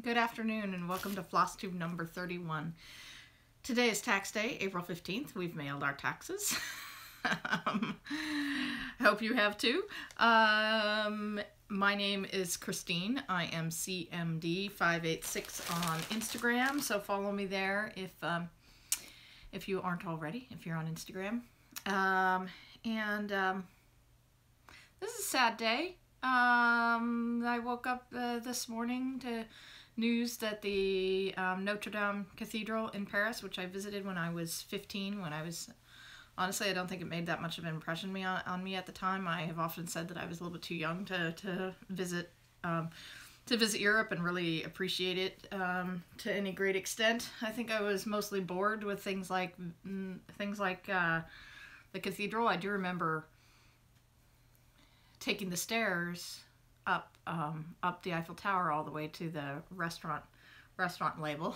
Good afternoon and welcome to FlossTube number 31. Today is tax day, April 15th. We've mailed our taxes. I hope you have too. My name is Christine. I am CMD586 on Instagram, so follow me there if you aren't already, if you're on Instagram. This is a sad day. I woke up this morning to news that the Notre Dame Cathedral in Paris, which I visited when I was 15, honestly, I don't think it made that much of an impression on me at the time. I have often said that I was a little bit too young to visit Europe and really appreciate it to any great extent. I think I was mostly bored with things like the cathedral. I do remember taking the stairs up the Eiffel Tower all the way to the restaurant level,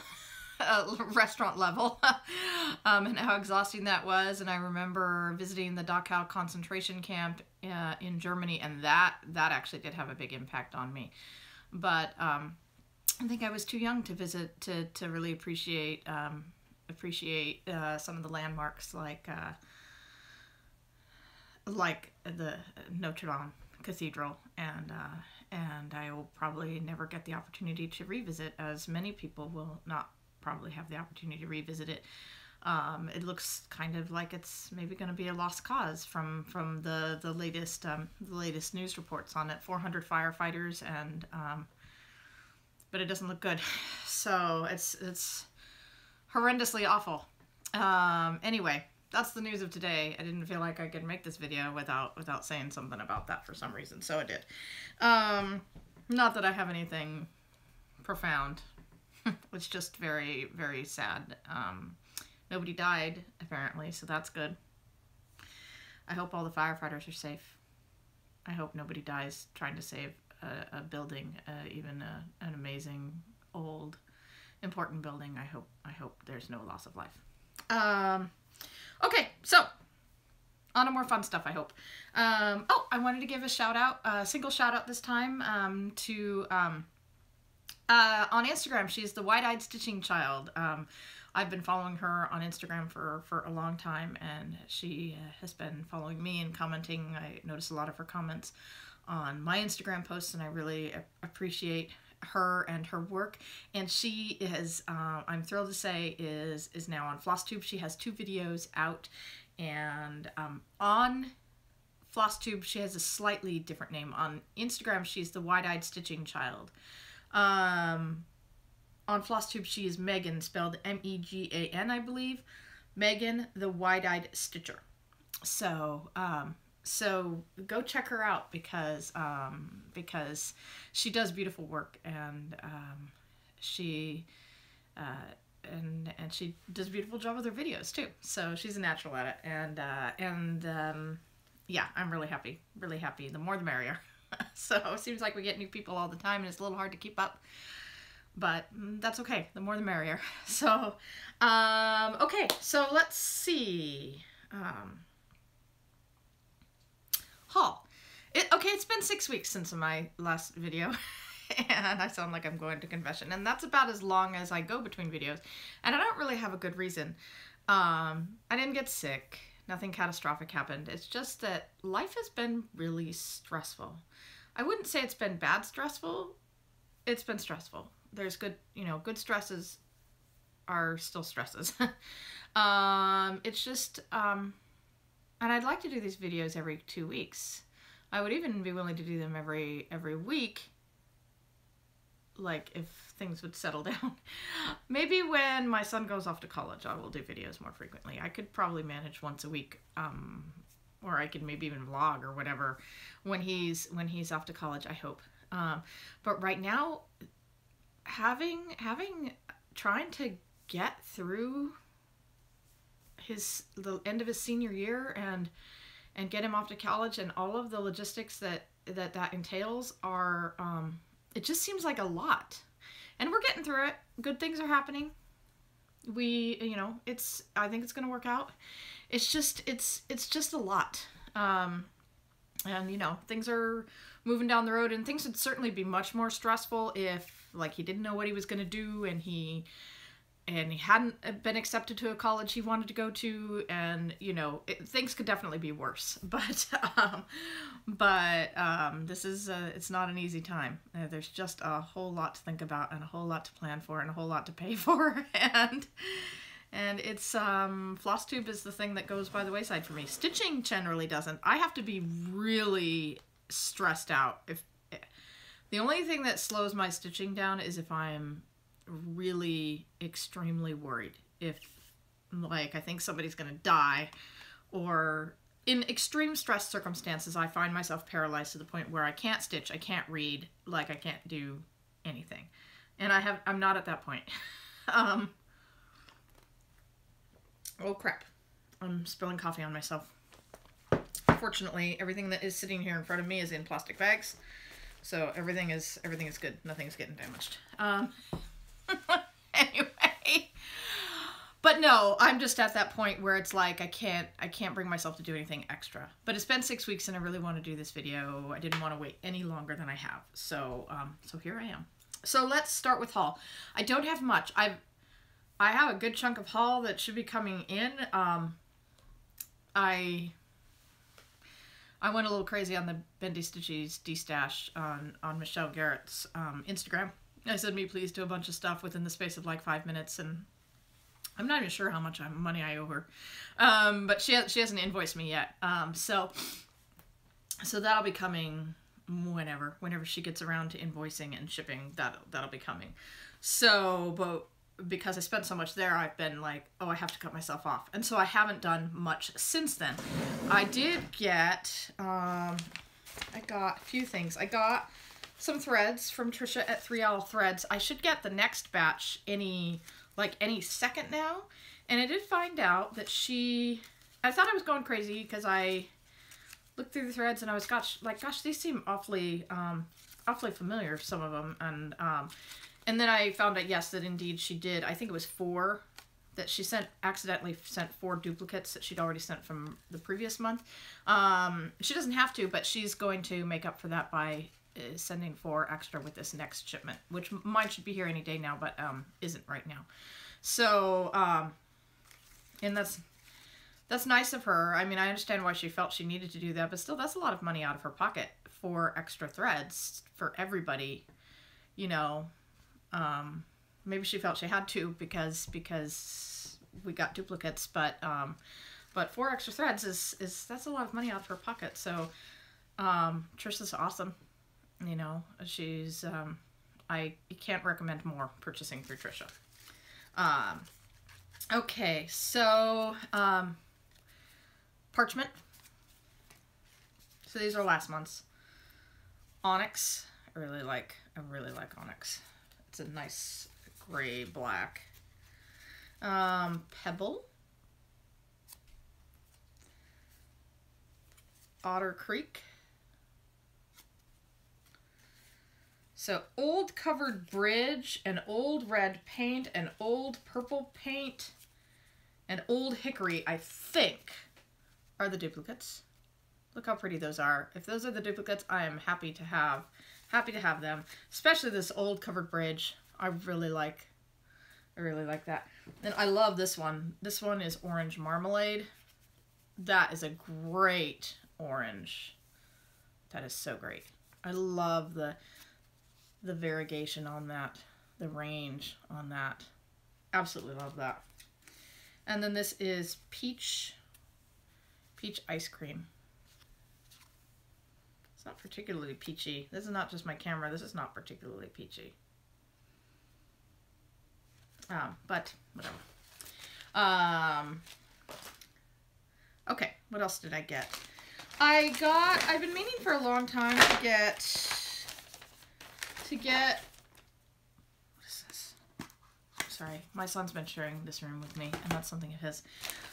and how exhausting that was. And I remember visiting the Dachau concentration camp in Germany, and that actually did have a big impact on me. But I think I was too young to visit to really appreciate some of the landmarks like the Notre Dame Cathedral, and I will probably never get the opportunity to revisit, as many people will not probably have the opportunity to revisit it. It looks kind of like it's maybe going to be a lost cause from the latest news reports on it. 400 firefighters, and but it doesn't look good. So it's horrendously awful. Anyway. That's the news of today. I didn't feel like I could make this video without saying something about that for some reason, so I did. Not that I have anything profound. It's just very, very sad. Nobody died, apparently, so that's good. I hope all the firefighters are safe. I hope nobody dies trying to save a building, even an amazing, old, important building. I hope there's no loss of life. Okay, so on to more fun stuff, I hope. I wanted to give a shout out, a single shout out this time to on Instagram. She's the Wide-Eyed Stitching Child. I've been following her on Instagram for a long time, and she has been following me and commenting. I notice a lot of her comments on my Instagram posts, and I really appreciate her and her work. And she is, I'm thrilled to say, is now on FlossTube. She has 2 videos out, and on FlossTube she has a slightly different name. On Instagram she's the Wide-Eyed Stitching Child. On FlossTube she is Megan, spelled M-E-G-A-N, I believe. Megan the Wide-Eyed Stitcher. So go check her out, because she does beautiful work, and she does a beautiful job with her videos too. So she's a natural at it, and yeah, I'm really happy. The more the merrier. So it seems like we get new people all the time, and it's a little hard to keep up, but that's okay. The more the merrier. So okay, so let's see. Haul. It's been 6 weeks since my last video, and I sound like I'm going to confession, and that's about as long as I go between videos, and I don't really have a good reason. I didn't get sick. Nothing catastrophic happened. It's just that life has been really stressful. I wouldn't say it's been bad stressful. It's been stressful. There's good, good stresses are still stresses. It's just, and I'd like to do these videos every 2 weeks. I would even be willing to do them every week, like if things would settle down. Maybe when my son goes off to college, I will do videos more frequently. I could probably manage once a week, or I could maybe even vlog or whatever when he's off to college, I hope. But right now, trying to get through the end of his senior year and get him off to college, and all of the logistics that entails are, it just seems like a lot. And we're getting through it. Good things are happening. I think it's going to work out. It's just a lot. And things are moving down the road, and things would certainly be much more stressful if like he didn't know what he was going to do, and he hadn't been accepted to a college he wanted to go to, and you know, things could definitely be worse. But this is it's not an easy time. There's just a whole lot to think about, and a whole lot to plan for, and a whole lot to pay for, and it's FlossTube is the thing that goes by the wayside for me. Stitching generally doesn't. I have to be really stressed out. If the only thing that slows my stitching down is if I'm really extremely worried, if like I think somebody's gonna die, or in extreme stress circumstances I find myself paralyzed to the point where I can't stitch, I can't read, like I can't do anything. And I'm not at that point. Oh crap, I'm spilling coffee on myself. Fortunately, everything that is sitting here in front of me is in plastic bags, so everything is good. Nothing's getting damaged. Anyway, but no, I'm just at that point where it's like I can't bring myself to do anything extra. But it's been 6 weeks and I really want to do this video. I didn't want to wait any longer than I have. So so here I am. So let's start with haul. I don't have much. I have a good chunk of haul that should be coming in. I went a little crazy on the Bendy Stitchies D-Stash on Michelle Garrett's Instagram. I said, me please do a bunch of stuff within the space of like 5 minutes, and I'm not even sure how much money I owe her. But she hasn't invoiced me yet. So that'll be coming whenever she gets around to invoicing and shipping, that'll be coming. So, but because I spent so much there, I've been like, oh, I have to cut myself off. And so I haven't done much since then. I did get, I got a few things. I got some threads from Trisha at 3 Owl Threads. I should get the next batch any second now. And I did find out that I thought I was going crazy because I looked through the threads and I was, gosh, these seem awfully familiar, some of them. And then I found out, yes, that indeed she did. I think it was 4 that she accidentally sent 4 duplicates that she'd already sent from the previous month. She doesn't have to, but she's going to make up for that by sending 4 extra with this next shipment, which mine should be here any day now, but isn't right now. So, and that's nice of her. I mean, I understand why she felt she needed to do that, but still, that's a lot of money out of her pocket for extra threads for everybody, you know. Maybe she felt she had to because we got duplicates, but 4 extra threads that's a lot of money out of her pocket. So Trisha's awesome. You know, she's I can't recommend more purchasing through Trisha. Okay, so parchment. So these are last month's. Onyx. I really like onyx. It's a nice gray black. Pebble. Otter Creek. So old covered bridge, and old red paint, and old purple paint, and old hickory, I think, are the duplicates. Look how pretty those are. If those are the duplicates, I am happy to have them. Especially this old covered bridge. I really like that. And I love this one. This one is orange marmalade. That is a great orange. That is so great. I love the variegation on that, the range on that. Absolutely love that. And then this is peach ice cream. It's not particularly peachy. This is not just my camera. This is not particularly peachy. But whatever. Okay, what else did I get? I've been meaning for a long time to get, what is this? Sorry, my son's been sharing this room with me, and that's something of his.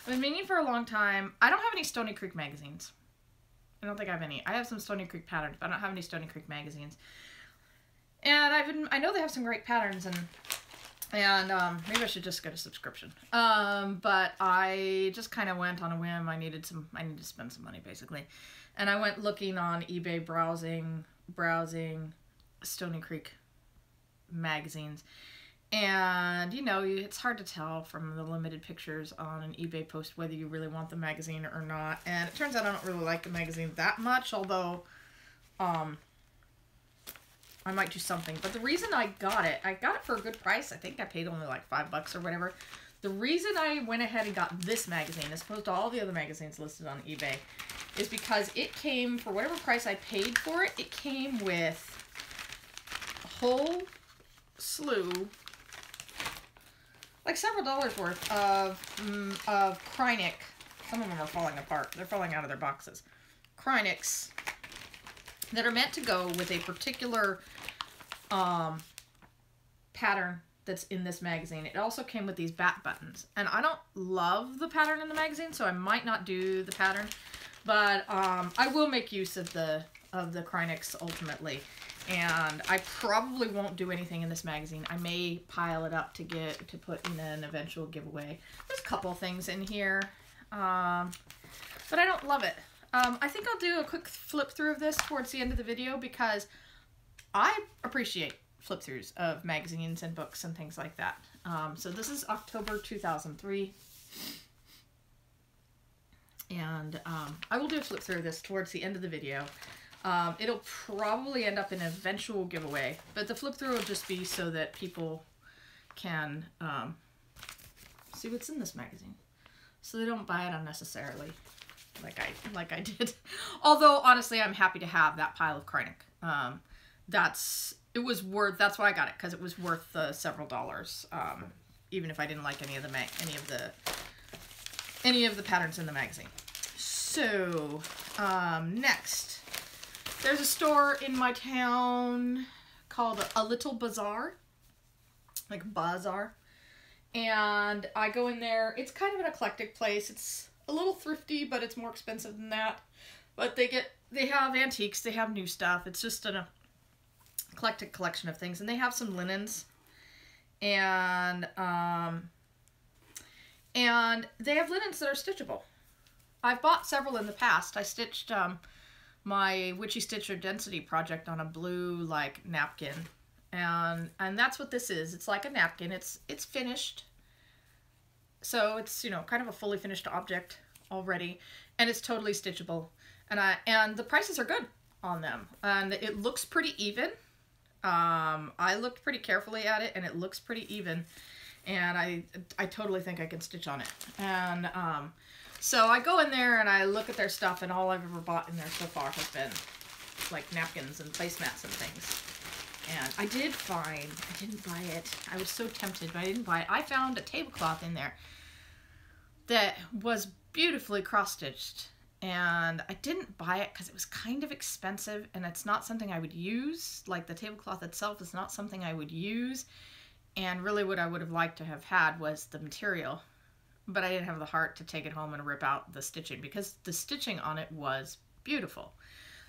I've been meaning for a long time. I don't have any Stony Creek magazines. I don't think I have any. I have some Stony Creek patterns, but I don't have any Stony Creek magazines. And I know they have some great patterns, and maybe I should just get a subscription. But I just kind of went on a whim. I needed to spend some money, basically. And I went looking on eBay, browsing Stony Creek magazines. And, you know, it's hard to tell from the limited pictures on an eBay post whether you really want the magazine or not. And it turns out I don't really like the magazine that much, although I might do something. But the reason I got it for a good price. I think I paid only like $5 or whatever. The reason I went ahead and got this magazine, as opposed to all the other magazines listed on eBay, is because it came, for whatever price I paid for it, it came with a whole slew, like several dollars worth of Krynic. Some of them are falling apart. They're falling out of their boxes. Krynics that are meant to go with a particular pattern that's in this magazine. It also came with these bat buttons. And I don't love the pattern in the magazine, so I might not do the pattern. But I will make use of the Krynics ultimately. And I probably won't do anything in this magazine. I may pile it up to put in an eventual giveaway. There's a couple things in here, but I don't love it. I think I'll do a quick flip through of this towards the end of the video because I appreciate flip throughs of magazines and books and things like that. So this is October 2003. And I will do a flip through of this towards the end of the video. It'll probably end up in an eventual giveaway, but the flip through will just be so that people can see what's in this magazine, so they don't buy it unnecessarily, like I did. Although honestly, I'm happy to have that pile of Krynic. That's why I got it, because it was worth several dollars, even if I didn't like any of the patterns in the magazine. So next. There's a store in my town called A Little Bazaar, like bazaar, and I go in there. It's kind of an eclectic place. It's a little thrifty, but it's more expensive than that. But they have antiques, they have new stuff. It's just an eclectic collection of things, and they have some linens, and they have linens that are stitchable. I've bought several in the past. I stitched my Witchy Stitcher Density project on a blue like napkin, and that's what this is. It's like a napkin. It's finished, so it's, you know, kind of a fully finished object already, and it's totally stitchable. And the prices are good on them, and it looks pretty even. I looked pretty carefully at it, and it looks pretty even, and I totally think I can stitch on it. And so I go in there and I look at their stuff, and all I've ever bought in there so far has been like napkins and placemats and things. And I didn't buy it. I was so tempted, but I didn't buy it. I found a tablecloth in there that was beautifully cross-stitched, and I didn't buy it because it was kind of expensive, and it's not something I would use. Like, the tablecloth itself is not something I would use, and really what I would have liked to have had was the material. But I didn't have the heart to take it home and rip out the stitching, because the stitching on it was beautiful.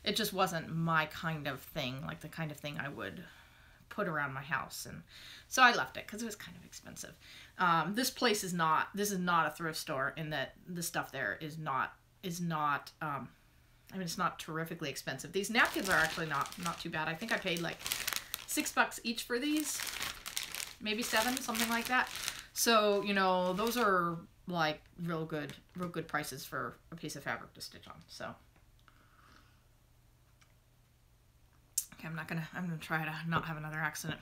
It just wasn't my kind of thing, like the kind of thing I would put around my house. And so I left it because it was kind of expensive. This is not a thrift store, in that the stuff there is not I mean, it's not terrifically expensive. These napkins are actually not too bad. I think I paid like $6 each for these, maybe $7, something like that. So, you know, those are like real good prices for a piece of fabric to stitch on. So, okay, I'm gonna try to not have another accident.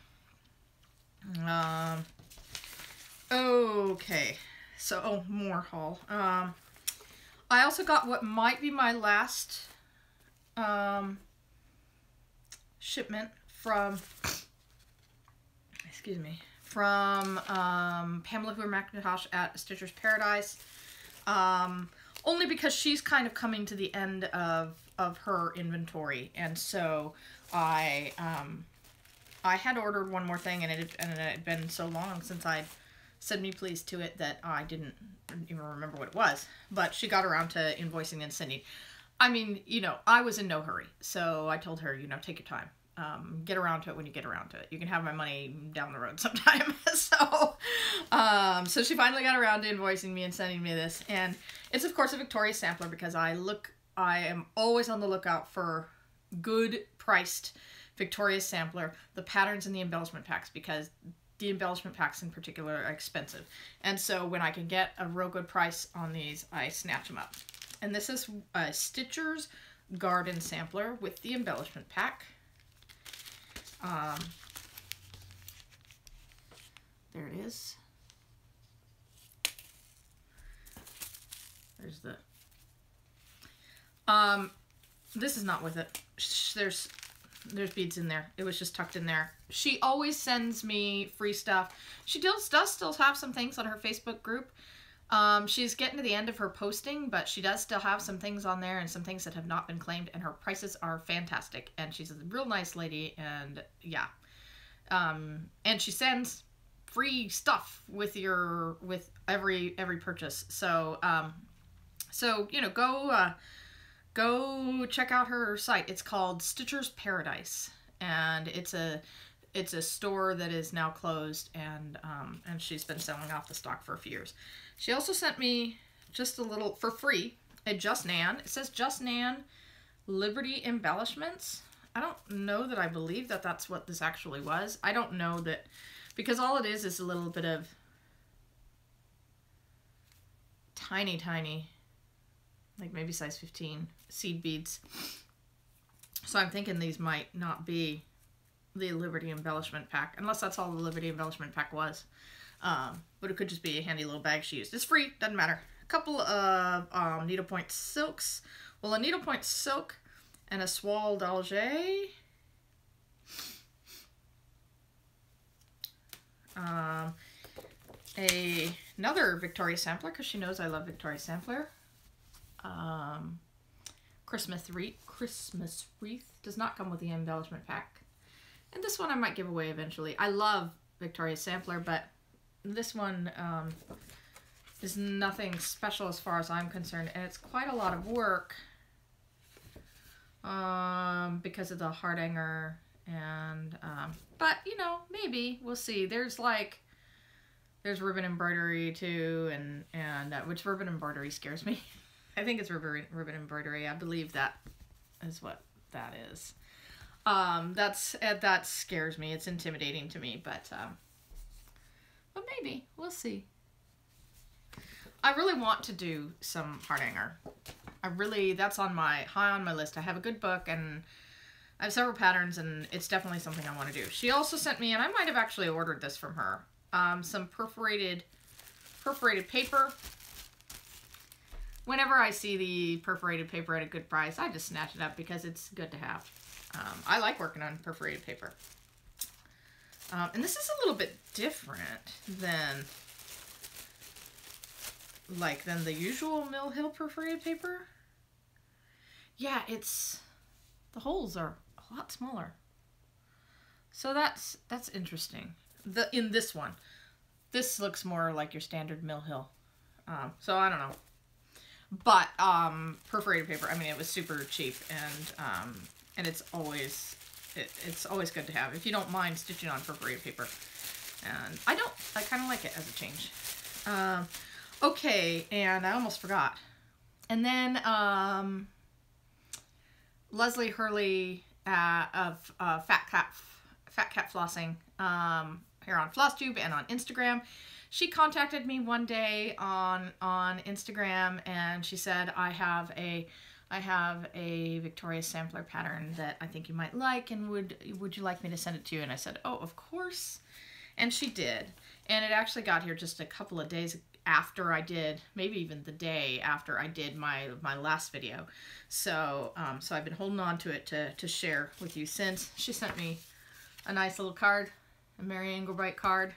Okay, so, more haul. I also got what might be my last shipment from, Pamela Hoover McIntosh at Stitcher's Paradise. Only because she's kind of coming to the end of her inventory, and so I had ordered one more thing, and it had been so long since I'd said me please to it that I didn't even remember what it was. But she got around to invoicing and sending. I mean, you know, I was in no hurry, so I told her, you know, take your time. Get around to it when you get around to it. You can have my money down the road sometime. So she finally got around to invoicing me and sending me this. And it's, of course, a Victoria sampler, because I am always on the lookout for good priced Victoria's sampler, the patterns and the embellishment packs, because the embellishment packs in particular are expensive. And so when I can get a real good price on these, I snatch them up. And this is a Stitcher's Garden Sampler with the embellishment pack. There it is. There's the... this is not with it. There's beads in there. It was just tucked in there. She always sends me free stuff. She does still have some things on her Facebook group. She's getting to the end of her posting, but she does still have some things on there and some things that have not been claimed, and her prices are fantastic. And she's a real nice lady, and yeah. And she sends free stuff with every purchase. So, you know, go check out her site. It's called Stitcher's Paradise, and it's a store that is now closed, and she's been selling off the stock for a few years. She also sent me just a little, for free, a Just Nan. It says Just Nan Liberty Embellishments. I don't know that I believe that that's what this actually was. I don't know that, because all it is a little bit of tiny, like maybe size 15 seed beads. So I'm thinking these might not be the Liberty Embellishment Pack, unless that's all the Liberty Embellishment Pack was. But it could just be a handy little bag she used. It's free, doesn't matter. A couple of needlepoint silks. Well, a needlepoint silk and a Soie d'Alger. Another Victoria sampler, because she knows I love Victoria sampler. Christmas wreath does not come with the embellishment pack. And this one I might give away eventually. I love Victoria sampler, but this one is nothing special as far as I'm concerned, and it's quite a lot of work because of the hardanger, and but you know, maybe we'll see. There's ribbon embroidery too, and which ribbon embroidery scares me. I think it's ribbon embroidery. I believe that is what that is. That scares me. It's intimidating to me, but maybe we'll see. I really want to do some hardanger. That's high on my list. I have a good book, and I have several patterns, and it's definitely something I want to do. She also sent me, and I might have actually ordered this from her, some perforated paper. Whenever I see the perforated paper at a good price, I just snatch it up because it's good to have. I like working on perforated paper. And this is a little bit different than the usual Mill Hill perforated paper. Yeah, the holes are a lot smaller. So that's interesting. In this one, this looks more like your standard Mill Hill. So I don't know. But perforated paper, I mean, it was super cheap, and it's always good to have if you don't mind stitching on perforated paper. And I kind of like it as a change. Okay, and I almost forgot. And then Leslie Hurley of Fat Cat Flossing here on FlossTube and on Instagram. She contacted me one day on Instagram, and she said, I have a Victoria sampler pattern that I think you might like, and would you like me to send it to you? And I said, oh, of course. And she did. And it actually got here just a couple of days after I did, maybe even the day after I did my last video. So so I've been holding on to it to share with you since. She sent me a nice little card, a Mary Engelbright card.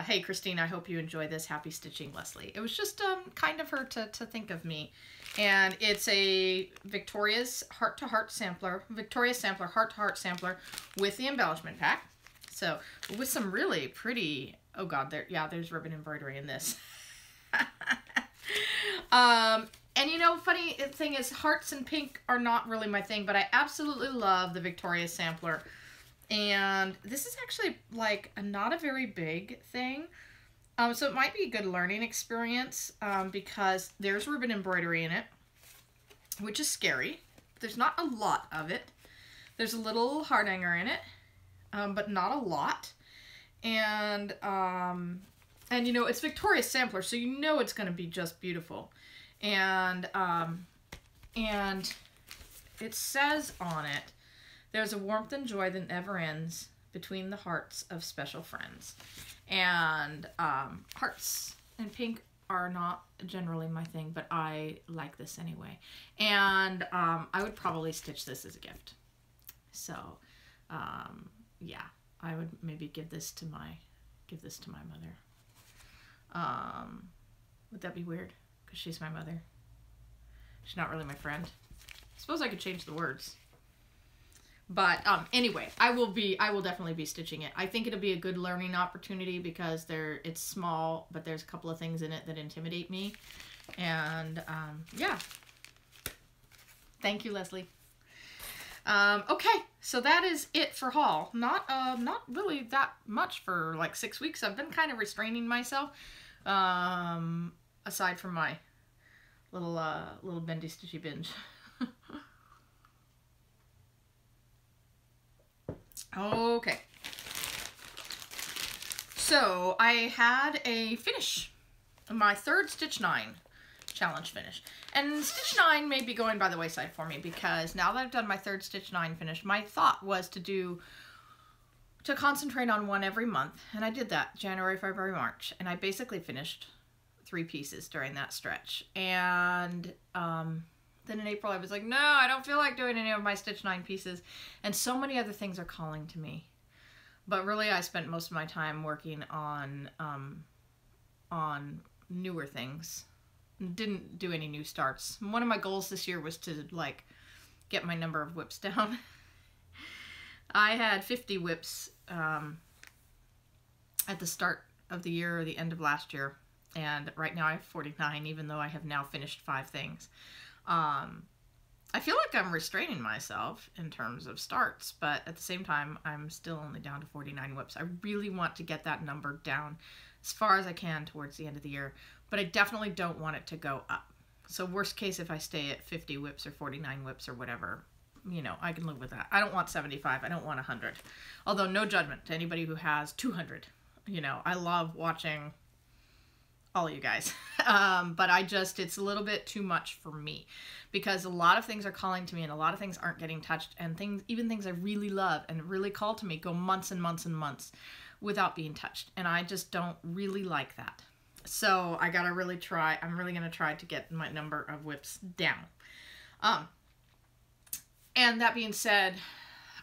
Hey Christine, I hope you enjoy this. Happy stitching, Leslie. It was just kind of her to think of me. And it's a Victoria's heart-to-heart sampler, Victoria sampler, heart-to-heart sampler with the embellishment pack. So with some really pretty, oh god, there's ribbon embroidery in this. And you know, funny thing is, hearts and pink are not really my thing, but I absolutely love the Victoria sampler. And this is actually like not a very big thing. So it might be a good learning experience because there's ribbon embroidery in it, which is scary. There's not a lot of it. There's a little heart hanger in it, but not a lot. And you know, it's Victoria's Sampler, so you know it's going to be just beautiful. And it says on it, there's a warmth and joy that never ends between the hearts of special friends. And hearts and pink are not generally my thing, but I like this anyway. And I would probably stitch this as a gift. So yeah, I would maybe give this to my mother. Would that be weird? Because she's my mother. She's not really my friend. I suppose I could change the words. But anyway, I will definitely be stitching it. I think it'll be a good learning opportunity because it's small, but there's a couple of things in it that intimidate me. And yeah. Thank you, Leslie. Okay, so that is it for haul. Not really that much for like 6 weeks. I've been kind of restraining myself. Aside from my little bendy stitchy binge. Okay. So I had a finish. My third Stitch 9 challenge finish. And Stitch 9 may be going by the wayside for me because now that I've done my third Stitch 9 finish, my thought was to concentrate on one every month. And I did that January, February, March. And I basically finished 3 pieces during that stretch. And then in April I was like, no, I don't feel like doing any of my Stitch 9 pieces. And so many other things are calling to me. But really I spent most of my time working on newer things. Didn't do any new starts. One of my goals this year was to like get my number of whips down. I had 50 whips at the start of the year or the end of last year. And right now I have 49, even though I have now finished 5 things. I feel like I'm restraining myself in terms of starts, but at the same time, I'm still only down to 49 whips. I really want to get that number down as far as I can towards the end of the year, but I definitely don't want it to go up. So worst case, if I stay at 50 whips or 49 whips or whatever, you know, I can live with that. I don't want 75. I don't want 100. Although no judgment to anybody who has 200. You know, I love watching all you guys. But it's a little bit too much for me because a lot of things are calling to me and a lot of things aren't getting touched, and even things I really love and really call to me go months and months and months without being touched. And I just don't really like that. So I gotta really try. I'm really gonna try to get my number of whips down. And that being said,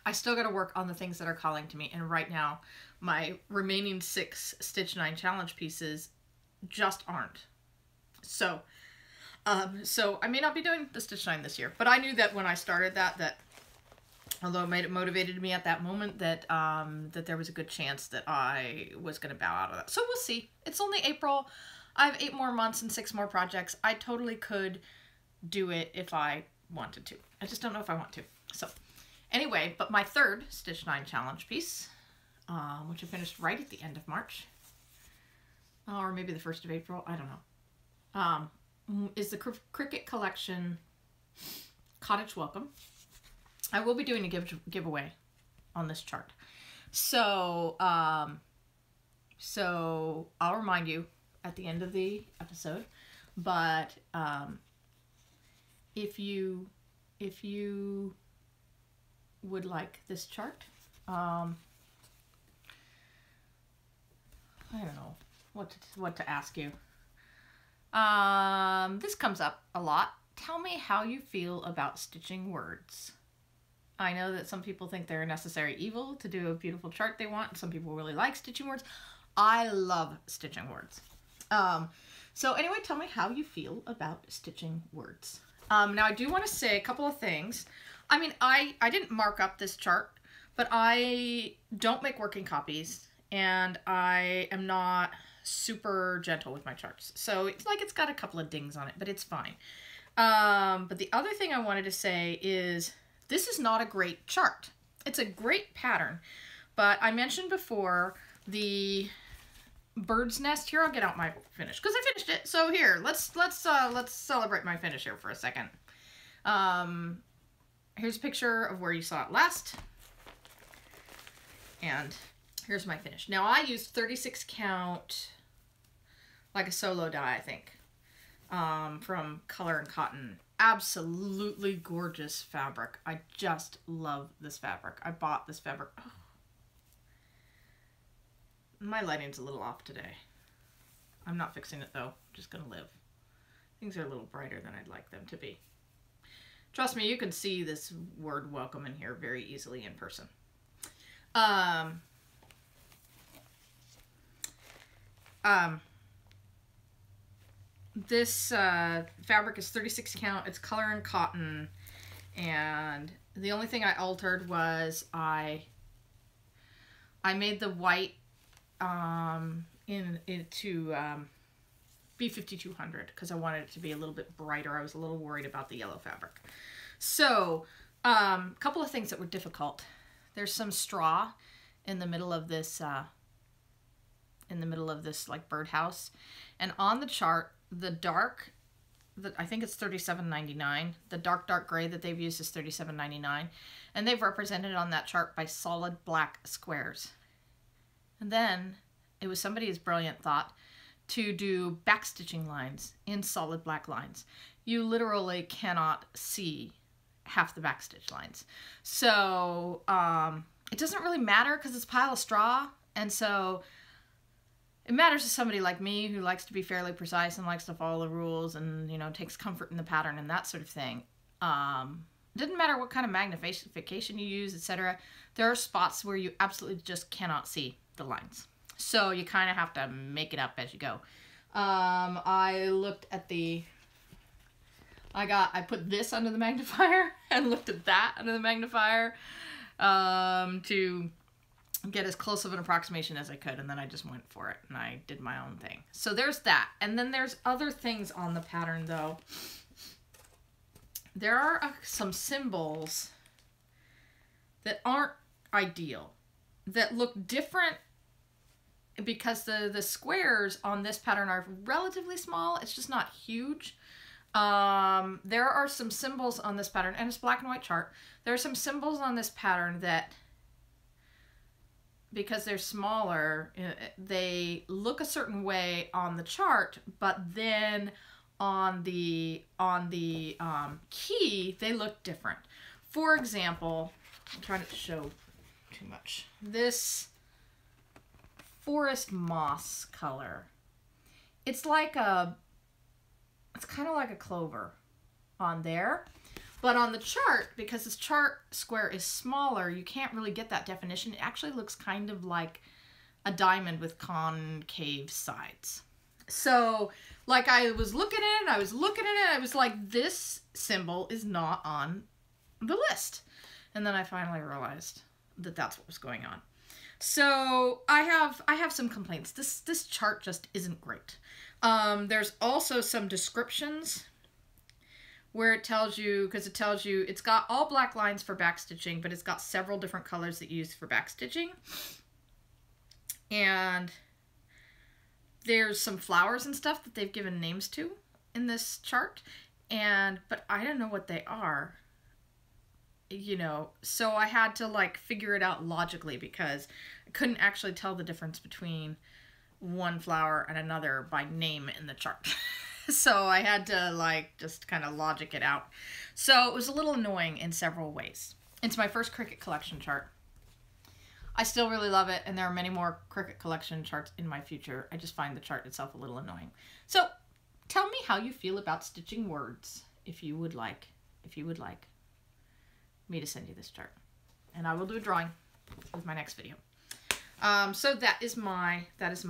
I still gotta work on the things that are calling to me. And right now, my remaining 6 Stitch 9 challenge pieces just aren't. So I may not be doing the Stitch 9 this year, but I knew that when I started that although it motivated me at that moment, that there was a good chance that I was going to bow out of that. So we'll see. It's only April. I have 8 more months and 6 more projects. I totally could do it if I wanted to. I just don't know if I want to. So anyway, but my third Stitch 9 challenge piece, which I finished right at the end of March, or maybe the 1st of April, I don't know, is the Cricut Collection Cottage Welcome. I will be doing a giveaway on this chart. So, so I'll remind you at the end of the episode, but if you would like this chart, I don't know what to ask you. This comes up a lot. Tell me how you feel about stitching words. I know that some people think they're a necessary evil to do a beautiful chart they want. Some people really like stitching words. I love stitching words. So anyway, tell me how you feel about stitching words. Now I do want to say a couple of things. I mean, I didn't mark up this chart, but I don't make working copies, and I am not super gentle with my charts. So it's like it's got a couple of dings on it, but it's fine. But the other thing I wanted to say is this is not a great chart. It's a great pattern, but I mentioned before the bird's nest. Here, I'll get out my finish because I finished it. So here, let's celebrate my finish here for a second. here's a picture of where you saw it last. And here's my finish. Now I used 36 count, like a solo dye, I think, from Color and Cotton. Absolutely gorgeous fabric. I just love this fabric. I bought this fabric. Oh. My lighting's a little off today. I'm not fixing it though. Just gonna live. Things are a little brighter than I'd like them to be. Trust me, you can see this word welcome in here very easily in person. This fabric is 36 count. It's Color and Cotton, and the only thing I altered was I made the white into B5200 because I wanted it to be a little bit brighter. I was a little worried about the yellow fabric. So a couple of things that were difficult. There's some straw in the middle of this like birdhouse, and on the chart, the dark, I think it's $37.99. The dark gray that they've used is $37.99, and they've represented on that chart by solid black squares. And then it was somebody's brilliant thought to do backstitching lines in solid black lines. You literally cannot see half the backstitch lines. So it doesn't really matter because it's a pile of straw, and so it matters to somebody like me who likes to be fairly precise and likes to follow the rules and, you know, takes comfort in the pattern and that sort of thing. It doesn't matter what kind of magnification you use, etc. There are spots where you absolutely just cannot see the lines. So you kind of have to make it up as you go. I looked at the... I put this under the magnifier and looked at that under the magnifier to get as close of an approximation as I could, and then I just went for it and I did my own thing. So there's that. And then there's other things on the pattern though. There are some symbols that aren't ideal, that look different because the squares on this pattern are relatively small. It's just not huge. There are some symbols on this pattern, and it's a black and white chart. There are some symbols on this pattern that, because they're smaller, they look a certain way on the chart, but then on the key, they look different. For example, I'm trying not to show too much. This forest moss color, it's kind of like a clover on there. But on the chart, because this chart square is smaller, you can't really get that definition. It actually looks kind of like a diamond with concave sides. So, like, I was looking at it, I was like, this symbol is not on the list. And then I finally realized that that's what was going on. So, I have some complaints. This chart just isn't great. There's also some descriptions where it tells you, it's got all black lines for backstitching, but it's got several different colors that you use for backstitching. And there's some flowers and stuff that they've given names to in this chart, but I don't know what they are, you know, so I had to like figure it out logically because I couldn't actually tell the difference between one flower and another by name in the chart. So I had to like just kind of logic it out. So it was a little annoying in several ways. It's my first Cricut collection chart. I still really love it, and there are many more Cricut collection charts in my future. I just find the chart itself a little annoying. So tell me how you feel about stitching words if you would like me to send you this chart. And I will do a drawing with my next video. So that is my cottage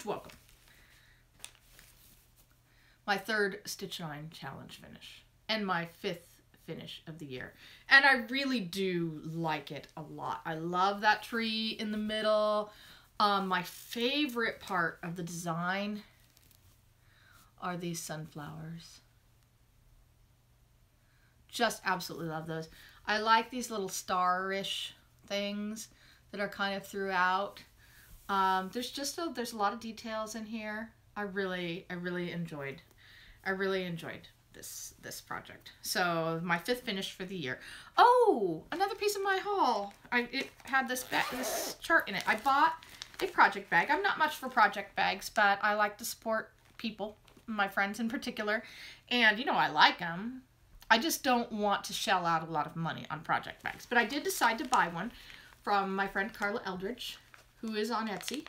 welcome. My third Stitch 9 challenge finish, and my 5th finish of the year. And I really do like it a lot. I love that tree in the middle. My favorite part of the design are these sunflowers. Just absolutely love those. I like these little star-ish things that are kind of throughout. There's a lot of details in here. I really enjoyed this project. So my 5th finish for the year. Oh, another piece of my haul. It had this chart in it. I bought a project bag. I'm not much for project bags, but I like to support people, my friends in particular. And, you know, I like them. I just don't want to shell out a lot of money on project bags. But I did decide to buy one from my friend Carla Eldridge, who is on Etsy.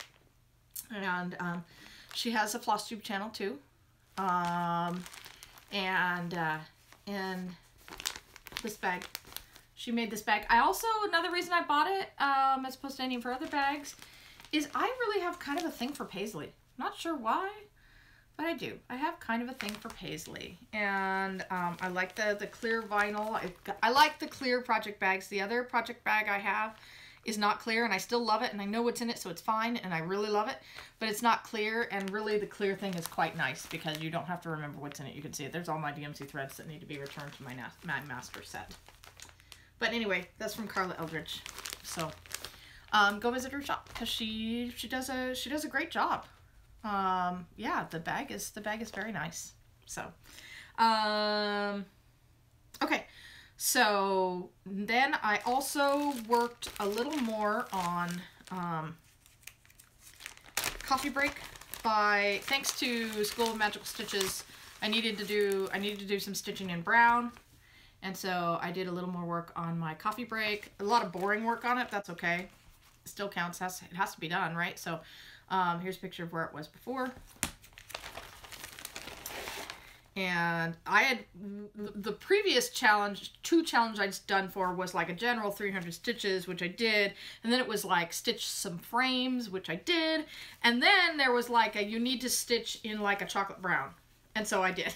And she has a FlossTube channel too. And this bag. She made this bag. I also, another reason I bought it, as opposed to any of her other bags, is I really have kind of a thing for paisley. Not sure why, but I do. I have kind of a thing for paisley. And I like the clear vinyl. I like the clear project bags. The other project bag I have is not clear, and I still love it, and I know what's in it, so it's fine, and I really love it, but it's not clear, and really the clear thing is quite nice because you don't have to remember what's in it. You can see it. There's all my DMC threads that need to be returned to my master set. But anyway, that's from Carla Eldridge. So go visit her shop because she does a great job. Yeah, the bag is very nice. So okay. So then I also worked a little more on coffee break. Thanks to School of Magical Stitches, I needed to do some stitching in brown, and so I did a little more work on my coffee break. A lot of boring work on it. That's okay. It still counts. It has to be done, right? So here's a picture of where it was before. And I had, the previous two challenges I'd done for was like a general 300 stitches, which I did. And then it was like stitch some frames, which I did. And then there was like you need to stitch in like a chocolate brown. And so I did.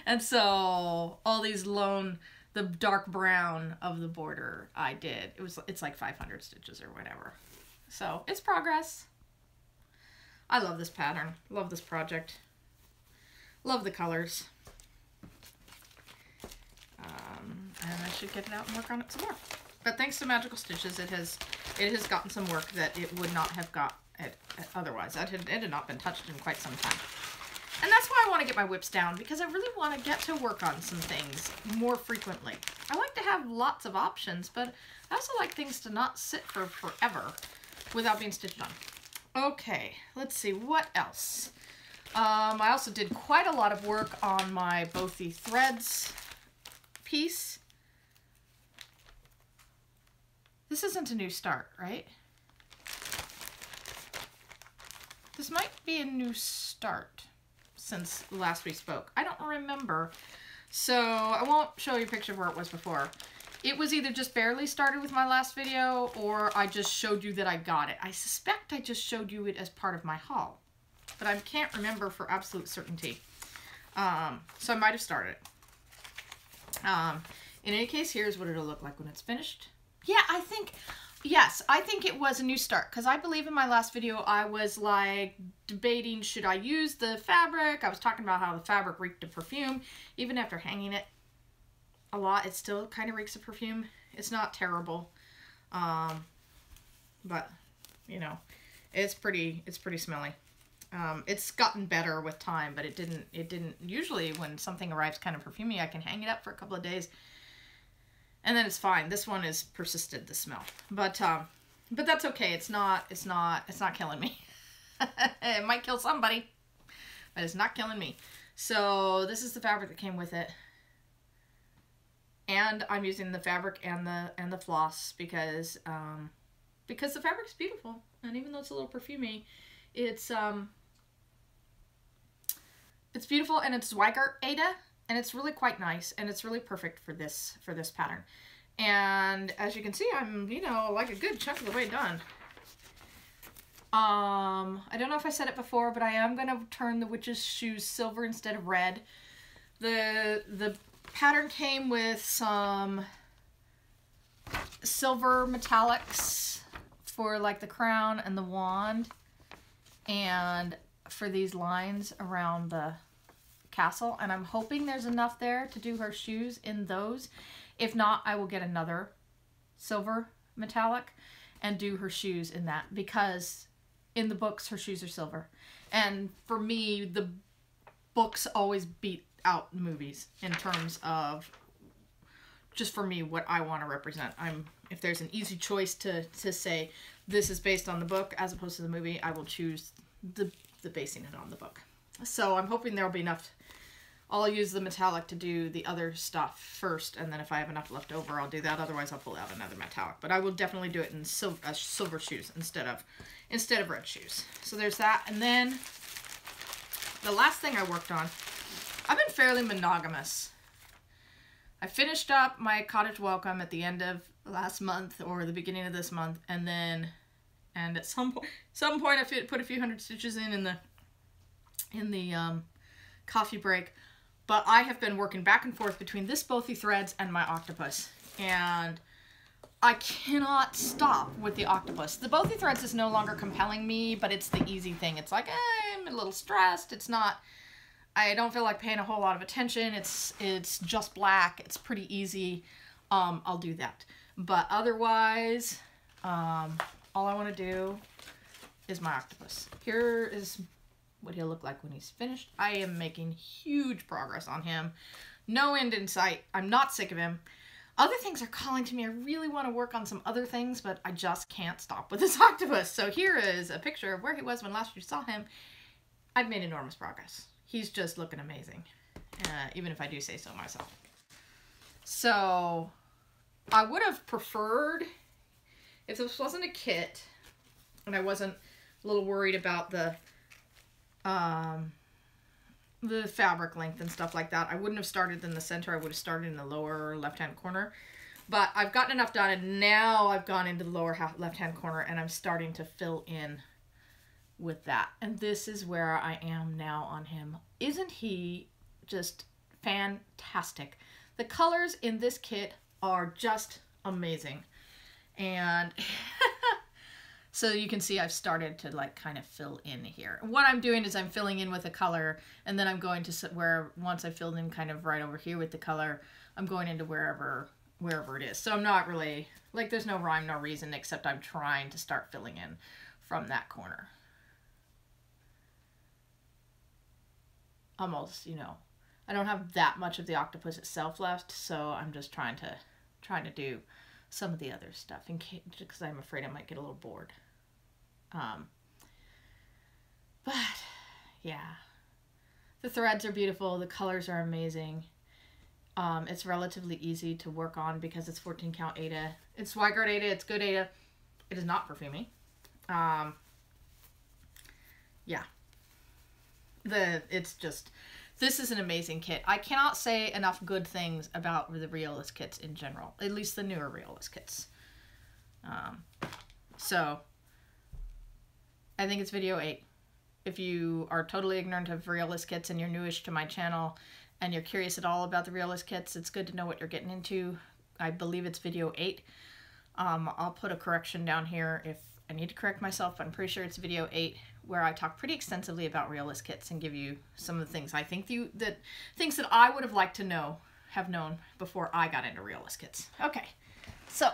And so all these the dark brown of the border I did. It's like 500 stitches or whatever. So it's progress. I love this pattern. Love this project. Love the colors. And I should get it out and work on it some more. But thanks to Magical Stitches, it has gotten some work that it would not have got otherwise. It had not been touched in quite some time. And that's why I want to get my whips down, because I really want to get to work on some things more frequently. I like to have lots of options, but I also like things to not sit for forever without being stitched on. Okay, let's see, what else? I also did quite a lot of work on my Both the Threads piece. This isn't a new start, right? This might be a new start since last we spoke. I don't remember. So I won't show you a picture of where it was before. It was either just barely started with my last video, or I just showed you that I got it. I suspect I just showed you it as part of my haul, but I can't remember for absolute certainty. So I might have started. In any case, here's what it'll look like when it's finished. Yeah, yes, I think it was a new start, because I believe in my last video I was like debating, should I use the fabric? I was talking about how the fabric reeked of perfume. Even after hanging it a lot, it still kind of reeks of perfume. It's not terrible, but you know, it's pretty smelly. It's gotten better with time, but it didn't, usually when something arrives kind of perfumey, I can hang it up for a couple of days and then it's fine. This one is persisted, the smell, but that's okay. It's not killing me. It might kill somebody, but it's not killing me. So this is the fabric that came with it. And I'm using the fabric and the floss because the fabric's beautiful, and even though it's a little perfumey, it's beautiful, and it's Zweigart Ada, and it's really quite nice, and it's really perfect for this pattern. And as you can see, I'm, you know, like a good chunk of the way done. I don't know if I said it before, but I am going to turn the witch's shoes silver instead of red. The pattern came with some silver metallics for like the crown and the wand, and for these lines around the castle, and I'm hoping there's enough there to do her shoes in those. If not, I will get another silver metallic and do her shoes in that, because in the books her shoes are silver. And for me, the books always beat out movies in terms of, just for me, what I want to represent. If there's an easy choice to say this is based on the book as opposed to the movie, I will choose the basing it on the book. So I'm hoping there'll be enough. I'll use the metallic to do the other stuff first, and then if I have enough left over, I'll do that. Otherwise, I'll pull out another metallic. But I will definitely do it in silver shoes instead of red shoes. So there's that. And then the last thing I worked on, I've been fairly monogamous. I finished up my Cottage Welcome at the end of last month or the beginning of this month, and at some point I put a few hundred stitches in the coffee break. But I have been working back and forth between this Bothy threads and my octopus, and I cannot stop with the octopus. The Bothy threads is no longer compelling me, but it's the easy thing. It's like, I'm a little stressed. It's not, I don't feel like paying a whole lot of attention. It's just black. It's pretty easy. I'll do that. But otherwise, all I want to do is my octopus. Here is what he'll look like when he's finished. I am making huge progress on him. No end in sight. I'm not sick of him. Other things are calling to me. I really want to work on some other things, but I just can't stop with this octopus. So here is a picture of where he was when last you saw him. I've made enormous progress. He's just looking amazing, even if I do say so myself. So I would have preferred, if this wasn't a kit, and I wasn't a little worried about the fabric length and stuff like that, I wouldn't have started in the center. I would have started in the lower left-hand corner. But I've gotten enough done, and now I've gone into the lower left-hand corner, and I'm starting to fill in with that. And this is where I am now on him. Isn't he just fantastic? The colors in this kit are just amazing. And so you can see I've started to like kind of fill in here. What I'm doing is I'm filling in with a color, and then I'm going to where, once I filled in kind of right over here with the color, I'm going into wherever it is. So I'm not really, like, there's no rhyme, no reason, except I'm trying to start filling in from that corner. Almost, you know, I don't have that much of the octopus itself left, so I'm just trying to do some of the other stuff in case, because I'm afraid I might get a little bored. But yeah, the threads are beautiful. The colors are amazing. It's relatively easy to work on because it's 14 count Aida. It's Zweigart Aida. It's good Aida. It is not perfumey. Yeah. This is an amazing kit. I cannot say enough good things about the Realist kits in general, at least the newer Realist kits. So I think it's video 8. If you are totally ignorant of Realist kits and you're newish to my channel and you're curious at all about the Realist kits, it's good to know what you're getting into. I believe it's video 8. I'll put a correction down here if I need to correct myself, but I'm pretty sure it's video 8, where I talk pretty extensively about Realist kits and give you some of the things I think things that I would have liked to have known before I got into Realist kits. Okay, so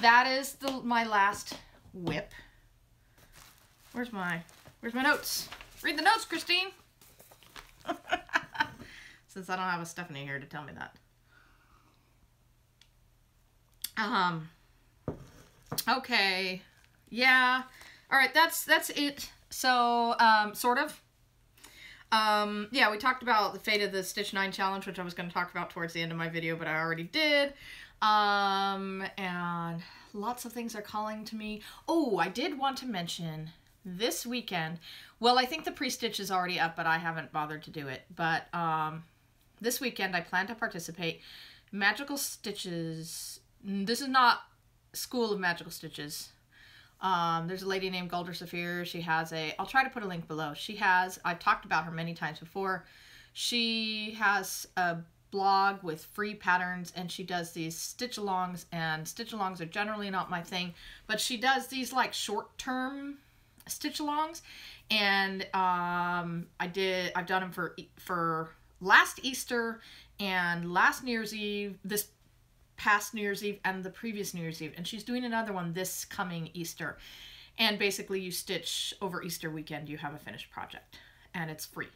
that is my last whip. Where's my notes? Read the notes, Christine. Since I don't have a Stephanie here to tell me that. Okay. Yeah. All right, that's it. So, sort of. Yeah, we talked about the fate of the Stitch 9 challenge, which I was going to talk about towards the end of my video, but I already did. And lots of things are calling to me. Oh, I did want to mention this weekend. Well, I think the pre-stitch is already up, but I haven't bothered to do it. But, this weekend I plan to participate. Magical Stitches. This is not School of Magical Stitches. There's a lady named Golder Saphir. She has I'll try to put a link below. I've talked about her many times before. She has a blog with free patterns, and she does these stitch-alongs, and stitch-alongs are generally not my thing, but she does these like short-term stitch-alongs, and I've done them for last Easter and last New Year's Eve, this past New Year's Eve, and the previous New Year's Eve, and she's doing another one this coming Easter. And basically you stitch over Easter weekend, you have a finished project, and it's free.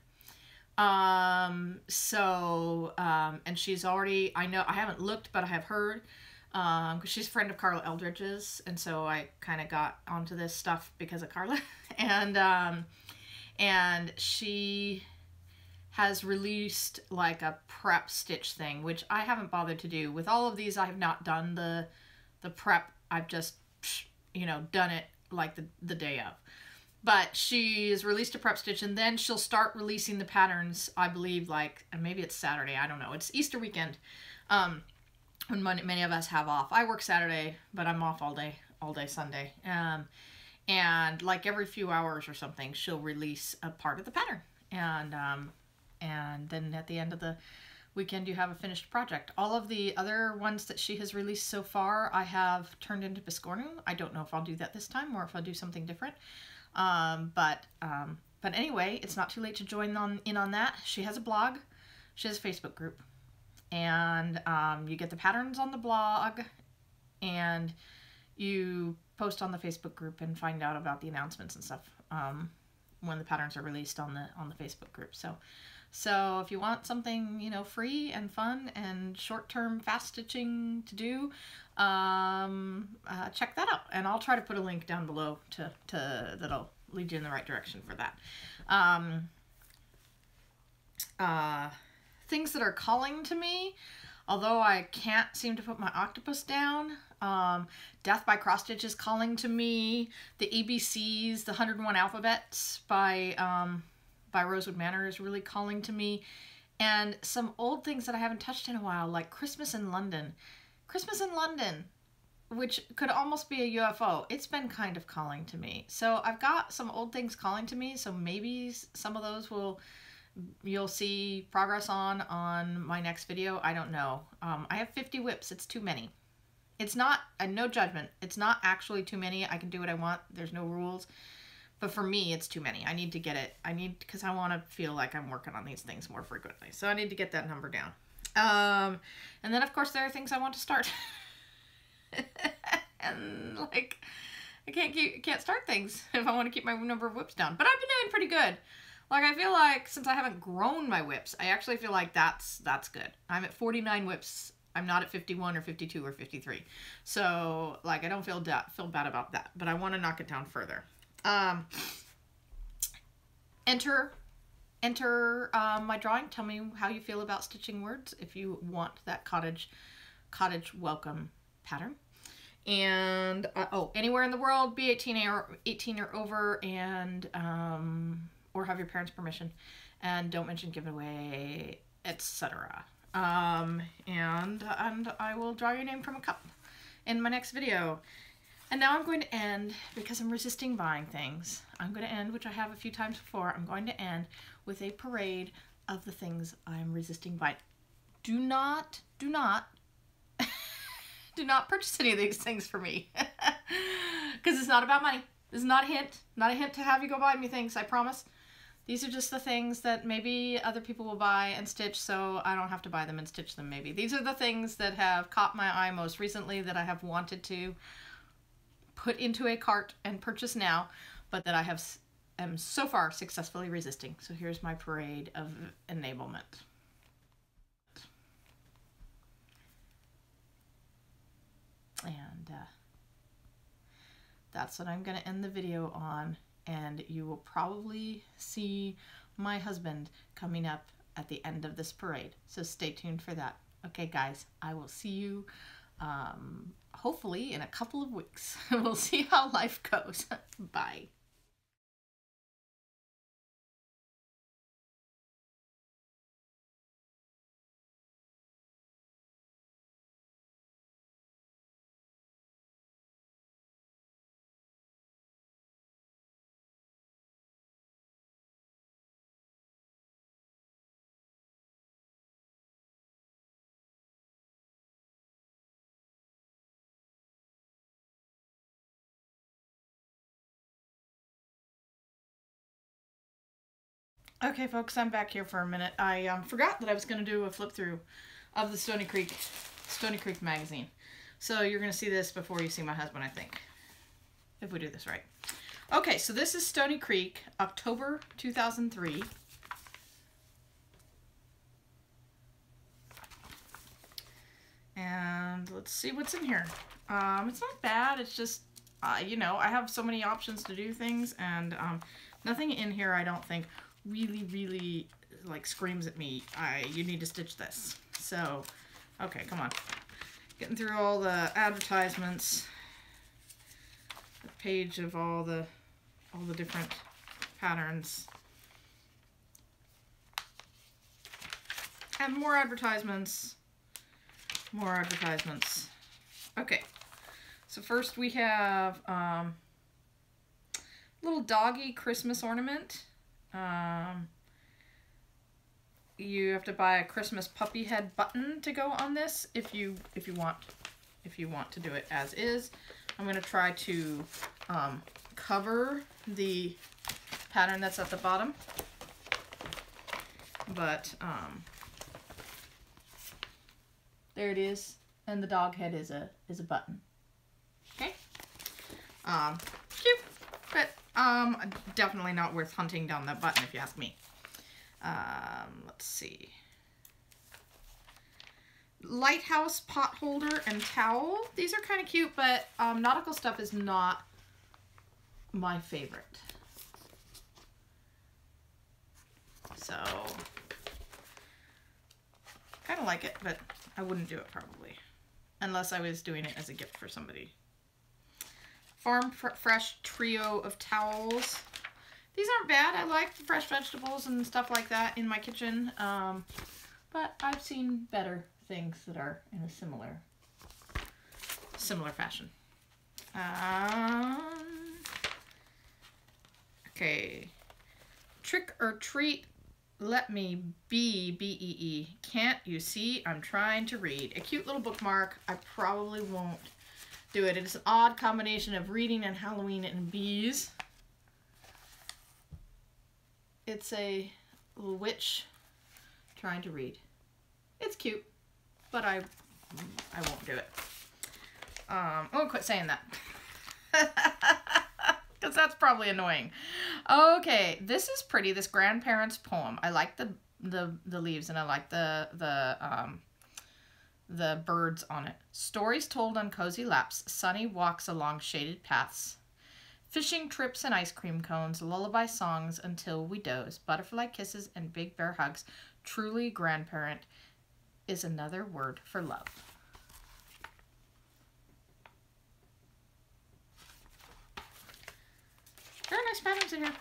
And she's already, I know, I haven't looked, but I have heard, because she's a friend of Carla Eldridge's, and so I kind of got onto this stuff because of Carla. And she has released like a prep stitch thing, which I haven't bothered to do. With all of these, I have not done the prep. I've just, you know, done it like the day of. But she's released a prep stitch, and then she'll start releasing the patterns, I believe, like, and maybe it's Saturday, I don't know. It's Easter weekend, when many of us have off. I work Saturday, but I'm off all day Sunday. And like every few hours or something, she'll release a part of the pattern. And then at the end of the weekend, you have a finished project. All of the other ones that she has released so far, I have turned into Biscornu. I don't know if I'll do that this time or if I'll do something different. But anyway, it's not too late to join in on that. She has a blog. She has a Facebook group. And you get the patterns on the blog, and you post on the Facebook group and find out about the announcements and stuff when the patterns are released on the Facebook group. So if you want something, you know, free and fun and short-term fast stitching to do, check that out. And I'll try to put a link down below to that'll lead you in the right direction for that. Things that are calling to me, although I can't seem to put my octopus down. Death by Cross Stitch is calling to me. The ABCs, the 101 Alphabets by Rosewood Manor is really calling to me. And some old things that I haven't touched in a while, like Christmas in London. Christmas in London, which could almost be a UFO. It's been kind of calling to me. So I've got some old things calling to me, so maybe some of those you'll see progress on my next video. I don't know. I have 50 whips. It's too many. It's not, and no judgment, it's not actually too many. I can do what I want. There's no rules. But for me, it's too many. I need to get it. Because I want to feel like I'm working on these things more frequently. So I need to get that number down. And then, of course, there are things I want to start. And, like, I can't start things if I want to keep my number of whips down. But I've been doing pretty good. Like, I feel like since I haven't grown my whips, I actually feel like that's good. I'm at 49 whips. I'm not at 51 or 52 or 53. So, like, I don't feel bad about that. But I want to knock it down further. Enter my drawing. Tell me how you feel about stitching words if you want that cottage welcome pattern. And anywhere in the world, be 18 or over, and or have your parents' permission, and don't mention giveaway, etc. And I will draw your name from a cup in my next video. And now I'm going to end, because I'm resisting buying things, I'm going to end, which I have a few times before, I'm going to end with a parade of the things I'm resisting buying. Do not do not purchase any of these things for me. Because it's not about money. This is not a hint to have you go buy me things, I promise. These are just the things that maybe other people will buy and stitch, so I don't have to buy them and stitch them maybe. These are the things that have caught my eye most recently that I have wanted to put into a cart and purchase now, but that I am so far successfully resisting. So here's my parade of enablement. And that's what I'm going to end the video on. And you will probably see my husband coming up at the end of this parade. So stay tuned for that. Okay, guys, I will see you hopefully in a couple of weeks. We'll see how life goes. Bye. Okay, folks, I'm back here for a minute. I forgot that I was going to do a flip through of the Stony Creek magazine. So you're going to see this before you see my husband, I think. if we do this right. Okay, so this is Stony Creek, October 2003. And let's see what's in here. It's not bad. It's just, you know, I have so many options to do things, and nothing in here I don't think really like screams at me, you need to stitch this. So, okay, come on. Getting through all the advertisements, the page of all the different patterns, and more advertisements. More advertisements. Okay, so first we have little doggy Christmas ornament. You have to buy a Christmas puppy head button to go on this if you want to do it as is. I'm going to try to cover the pattern that's at the bottom, but there it is, and the dog head is a button. Okay, cute, but definitely not worth hunting down that button if you ask me. Let's see. Lighthouse pot holder and towel. These are kind of cute, but nautical stuff is not my favorite. So, kind of like it, but I wouldn't do it probably, unless I was doing it as a gift for somebody. Farm Fresh trio of towels. These aren't bad. I like the fresh vegetables and stuff like that in my kitchen, but I've seen better things that are in a similar fashion. Okay. Trick or treat. Let me be, B-E-E. Can't you see? I'm trying to read. A cute little bookmark. I probably won't do it. It's an odd combination of reading and Halloween and bees. It's a little witch trying to read. It's cute, but I won't do it. I won't quit saying that. Because that's probably annoying. Okay, this is pretty. This grandparents' poem. I like the leaves, and I like the birds on it. Stories told on cozy laps. Sunny walks along shaded paths. Fishing trips and ice cream cones. Lullaby songs until we doze. Butterfly kisses and big bear hugs. Truly grandparent is another word for love. Very nice patterns in here.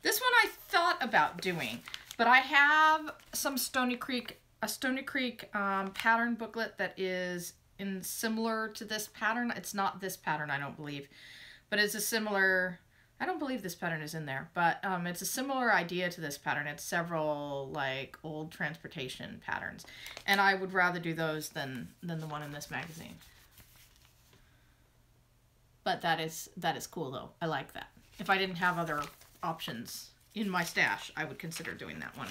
This one I thought about doing, but I have some Stony Creek pattern booklet that is similar to this pattern. It's not this pattern, I don't believe, but it's a similar, I don't believe this pattern is in there, but it's a similar idea to this pattern. It's several like old transportation patterns, and I would rather do those than the one in this magazine. But that is cool though. I like that. If I didn't have other options in my stash, I would consider doing that one.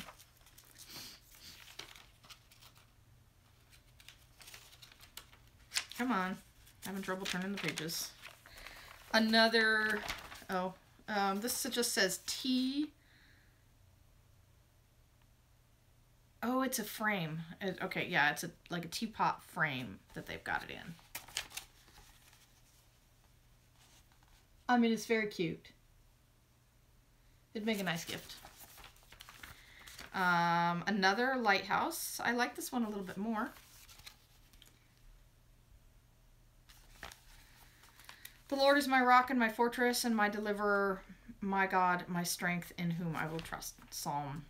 Come on. Having trouble turning the pages. Another, this just says tea. Oh, it's a frame. Okay, yeah, it's like a teapot frame that they've got it in. I mean, it's very cute. It'd make a nice gift. Another lighthouse. I like this one a little bit more. The Lord is my rock and my fortress and my deliverer, my God, my strength, in whom I will trust. Psalm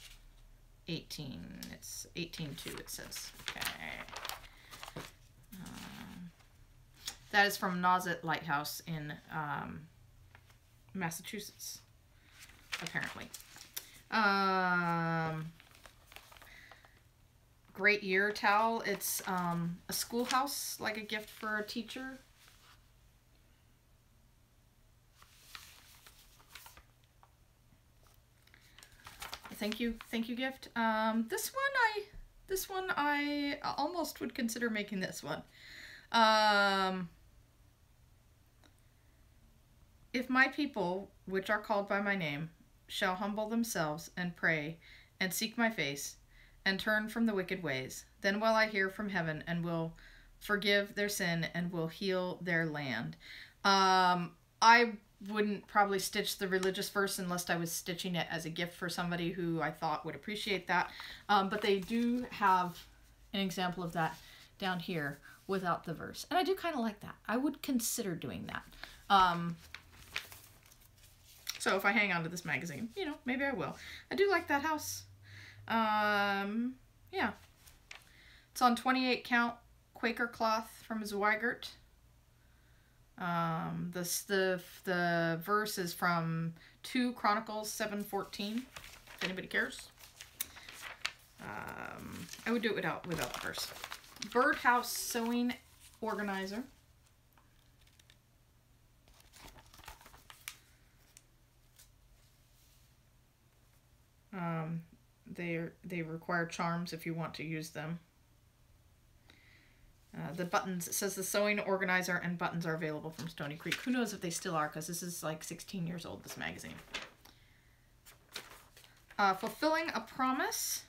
18. It's 18:2, it says. Okay. That is from Nauset Lighthouse in Massachusetts, apparently. Great Year towel. It's a schoolhouse, like a gift for a teacher. Thank you gift. This one I almost would consider making this one. If my people, which are called by my name, shall humble themselves and pray and seek my face and turn from the wicked ways, then will I hear from heaven and will forgive their sin and will heal their land. I wouldn't probably stitch the religious verse unless I was stitching it as a gift for somebody who I thought would appreciate that. But they do have an example of that down here without the verse. And I do kind of like that. I would consider doing that. So if I hang on to this magazine, you know, maybe I will. I do like that house. Yeah. It's on 28 count Quaker cloth from Zweigert. The verse is from 2 Chronicles 7:14, if anybody cares. I would do it without the verse. Birdhouse Sewing Organizer. They require charms if you want to use them. The buttons, it says the sewing organizer and buttons are available from Stony Creek. Who knows if they still are, because this is like 16 years old, this magazine. Fulfilling a Promise.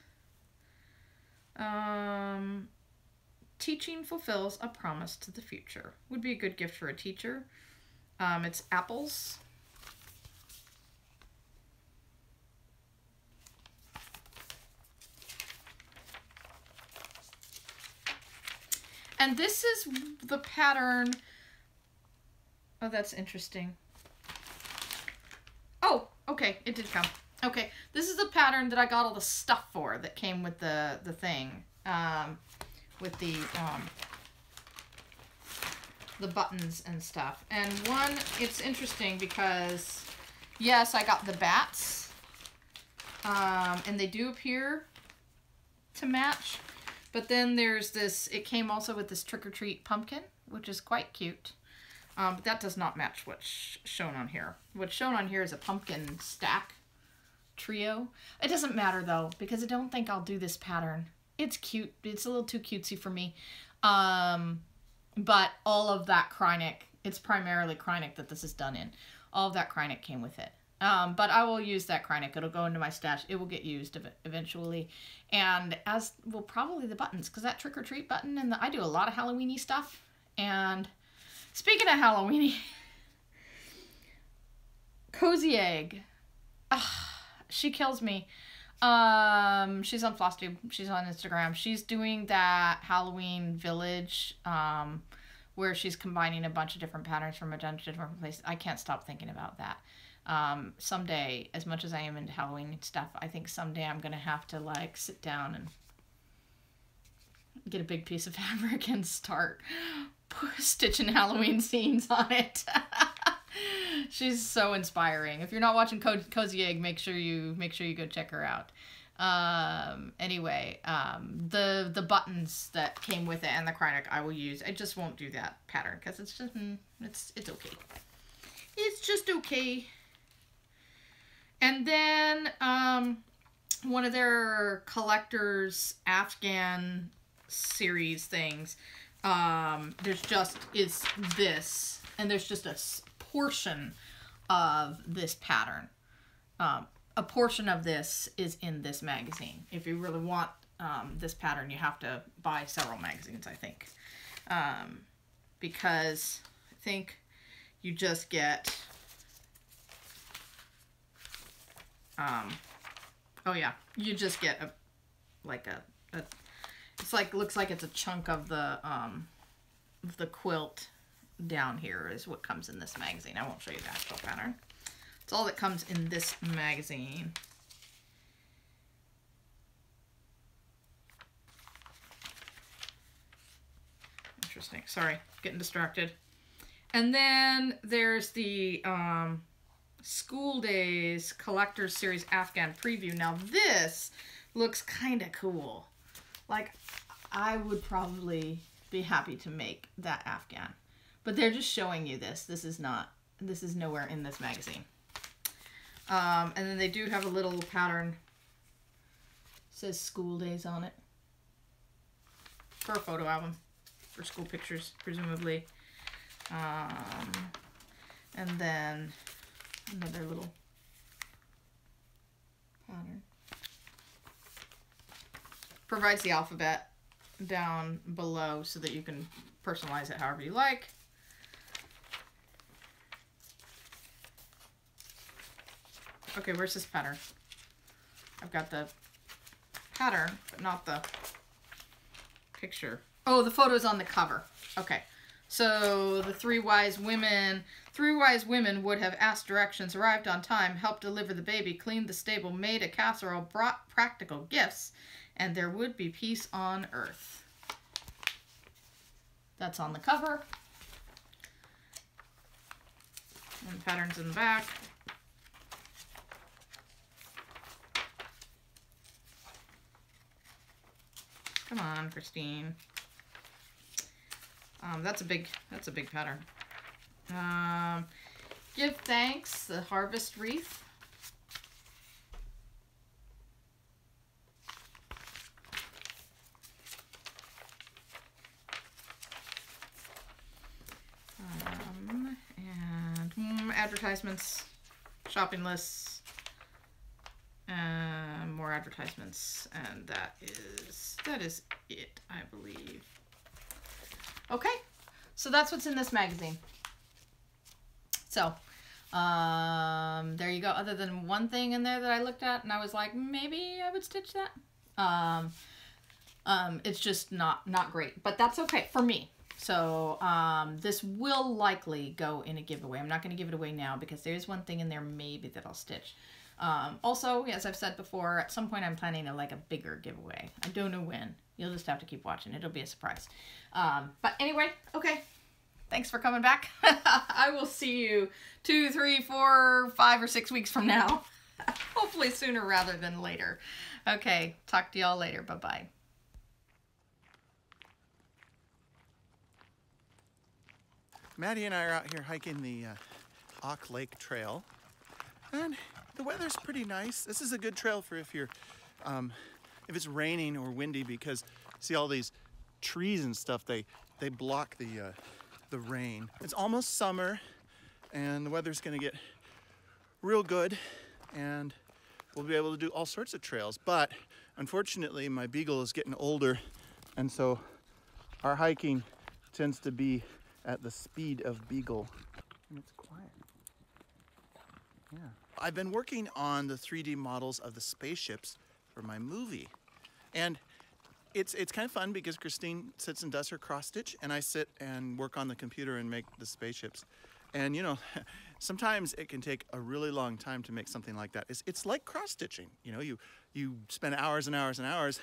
Teaching fulfills a promise to the future. Would be a good gift for a teacher. It's apples. And this is the pattern. Oh, that's interesting. Oh, okay, it did come. Okay, this is the pattern that I got all the stuff for that came with the thing. With the buttons and stuff. And one, it's interesting because, yes, I got the bats. And they do appear to match. But then there's this, it came also with this Trick or Treat pumpkin, which is quite cute. But that does not match what's shown on here. What's shown on here is a pumpkin stack trio. It doesn't matter though, because I don't think I'll do this pattern. It's cute. It's a little too cutesy for me. But all of that Krynic, it's primarily Krynic that this is done in. All of that Krynic came with it. But I will use that Krynic. It'll go into my stash. It will get used eventually. And as will probably the buttons, because that Trick or Treat button, and I do a lot of Halloween-y stuff. And speaking of Halloween-y, Cozy Egg. She kills me. She's on FlossTube. She's on Instagram. She's doing that Halloween Village, where she's combining a bunch of different patterns from a bunch of different places. I can't stop thinking about that. Someday, as much as I am into Halloween stuff, I think someday I'm going to have to like sit down and get a big piece of fabric and start stitching Halloween scenes on it. She's so inspiring. If you're not watching Cozy Egg, make sure you go check her out. Anyway, the buttons that came with it and the Krynic I will use. I just won't do that pattern because it's just it's okay. It's just okay. And then one of their collectors Afghan series things. There's just this, and there's just a portion of this pattern. A portion of this is in this magazine. If you really want this pattern, you have to buy several magazines, I think. Because I think you just get... oh yeah, you just get it's like, looks like it's a chunk of the quilt down here is what comes in this magazine. I won't show you the actual pattern. It's all that comes in this magazine. Interesting. Sorry, getting distracted. And then there's the School Days Collector's Series Afghan Preview. Now this looks kind of cool. Like, I would probably be happy to make that Afghan. But they're just showing you this. This is nowhere in this magazine. And then they do have a little pattern. It says School Days on it. For a photo album. For school pictures, presumably. And And then another little pattern. Provides the alphabet down below so that you can personalize it however you like. Okay, where's this pattern? I've got the pattern, but not the picture. Oh, the photo's on the cover. Okay. So the three wise women would have asked directions, arrived on time, helped deliver the baby, cleaned the stable, made a casserole, brought practical gifts, and there would be peace on earth. That's on the cover. And patterns in the back. Come on, Christine. That's a big pattern. Give thanks, the harvest wreath. And advertisements, shopping lists, and more advertisements, and that is it, I believe. Okay, so that's what's in this magazine. So, there you go. Other than one thing in there that I looked at and I was like, maybe I would stitch that. It's just not great, but that's okay for me. So, this will likely go in a giveaway. I'm not going to give it away now because there's one thing in there maybe that I'll stitch. Also, as I've said before, at some point I'm planning a bigger giveaway. I don't know when. You'll just have to keep watching. It'll be a surprise. But anyway, okay. Thanks for coming back. I will see you 2, 3, 4, 5, or 6 weeks from now. Hopefully sooner rather than later. Okay, talk to y'all later. Bye-bye. Maddie and I are out here hiking the Auk Lake Trail, and the weather's pretty nice. This is a good trail for if you're, if it's raining or windy, because see all these trees and stuff, they block the rain. It's almost summer, and the weather's gonna get real good, and we'll be able to do all sorts of trails. But unfortunately, my beagle is getting older, and so our hiking tends to be at the speed of beagle. And it's quiet. Yeah. I've been working on the 3D models of the spaceships for my movie. And it's kind of fun because Christine sits and does her cross stitch, and I sit and work on the computer and make the spaceships. And you know, sometimes it can take a really long time to make something like that. It's like cross stitching. You know, you spend hours and hours and hours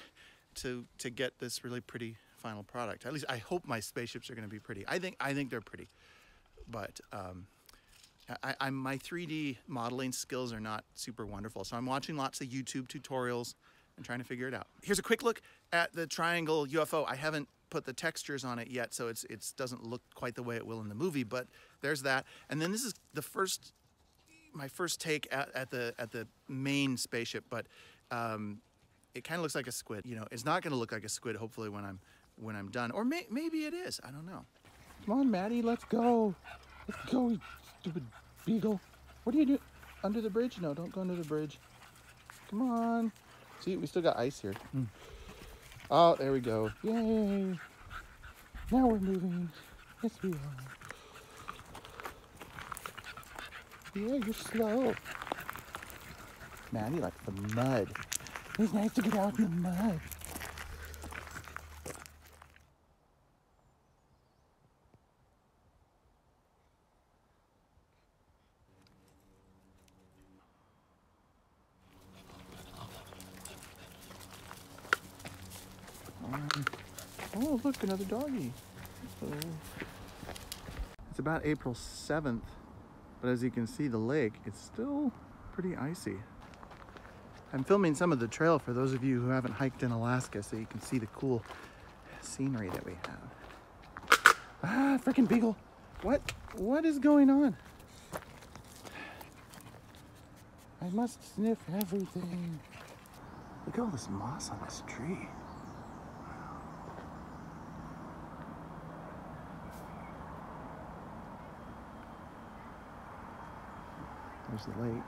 to get this really pretty final product. At least I hope my spaceships are going to be pretty. I think they're pretty, but my 3D modeling skills are not super wonderful, so I'm watching lots of YouTube tutorials and trying to figure it out. Here's a quick look at the triangle UFO. I haven't put the textures on it yet, so it doesn't look quite the way it will in the movie, but there's that. And then this is my first take at the main spaceship, but it kind of looks like a squid. You know, it's not going to look like a squid hopefully when I'm done, or maybe it is. I don't know. Come on, Maddie, let's go. Let's go, you stupid beagle. What are you doing? Under the bridge? No, don't go under the bridge. Come on. See, we still got ice here. Oh, there we go. Yay. Now we're moving. Yes, we are. Yeah, you're slow. Maddie likes the mud. It's nice to get out in the mud. Oh, look, another doggy. Uh-oh. It's about April 7th, but as you can see, the lake, it's still pretty icy. I'm filming some of the trail for those of you who haven't hiked in Alaska, so you can see the cool scenery that we have. Ah, freaking beagle. What is going on? I must sniff everything. Look at all this moss on this tree. There's the lake.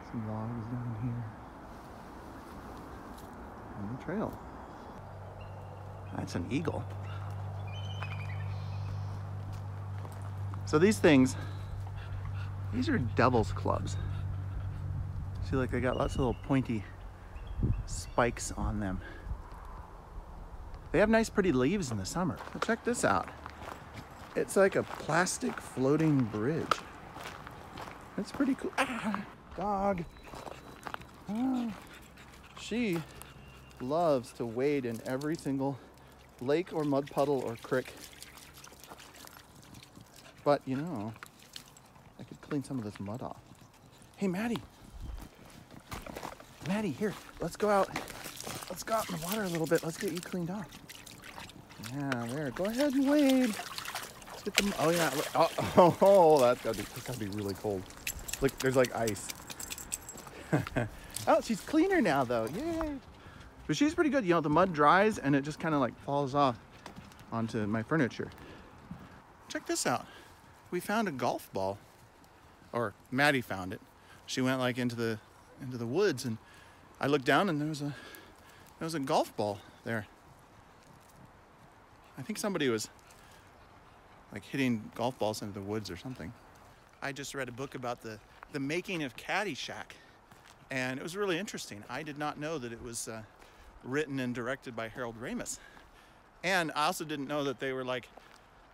Some logs down here. And the trail. That's an eagle. So these things, these are devil's clubs. See, like they got lots of little pointy spikes on them. They have nice pretty leaves in the summer. But check this out. It's like a plastic floating bridge. That's pretty cool. Ah, dog. Ah. She loves to wade in every single lake or mud puddle or creek. But you know, I could clean some of this mud off. Hey, Maddie. Maddie, here, let's go out. Let's go out in the water a little bit. Let's get you cleaned off. Yeah, there. Go ahead and wade. Let's get them. Oh yeah. Oh, that's gotta be really cold. Look, there's like ice. Oh, she's cleaner now though. Yay! But she's pretty good. You know, the mud dries and it just kind of like falls off onto my furniture. Check this out. We found a golf ball, or Maddie found it. She went like into the woods, and I looked down and there was a golf ball there. I think somebody was like hitting golf balls into the woods or something. I just read a book about the making of Caddyshack, and it was really interesting. I did not know that it was written and directed by Harold Ramis. And I also didn't know that they were like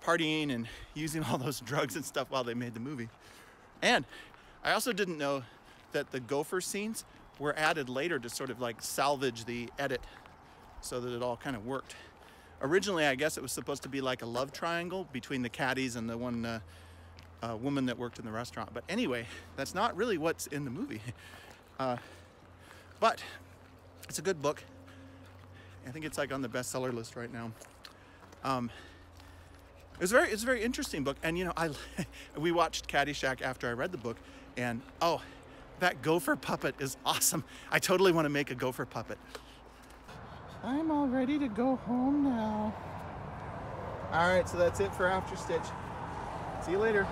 partying and using all those drugs and stuff while they made the movie. And I also didn't know that the gopher scenes were added later to sort of like salvage the edit so that it all kind of worked. Originally, I guess it was supposed to be like a love triangle between the caddies and the one woman that worked in the restaurant. But anyway, that's not really what's in the movie. But it's a good book. I think it's like on the bestseller list right now. It's a very interesting book. And you know, we watched Caddyshack after I read the book, and oh, that gopher puppet is awesome. I totally want to make a gopher puppet. I'm all ready to go home now. All right, so that's it for After Stitch. See you later.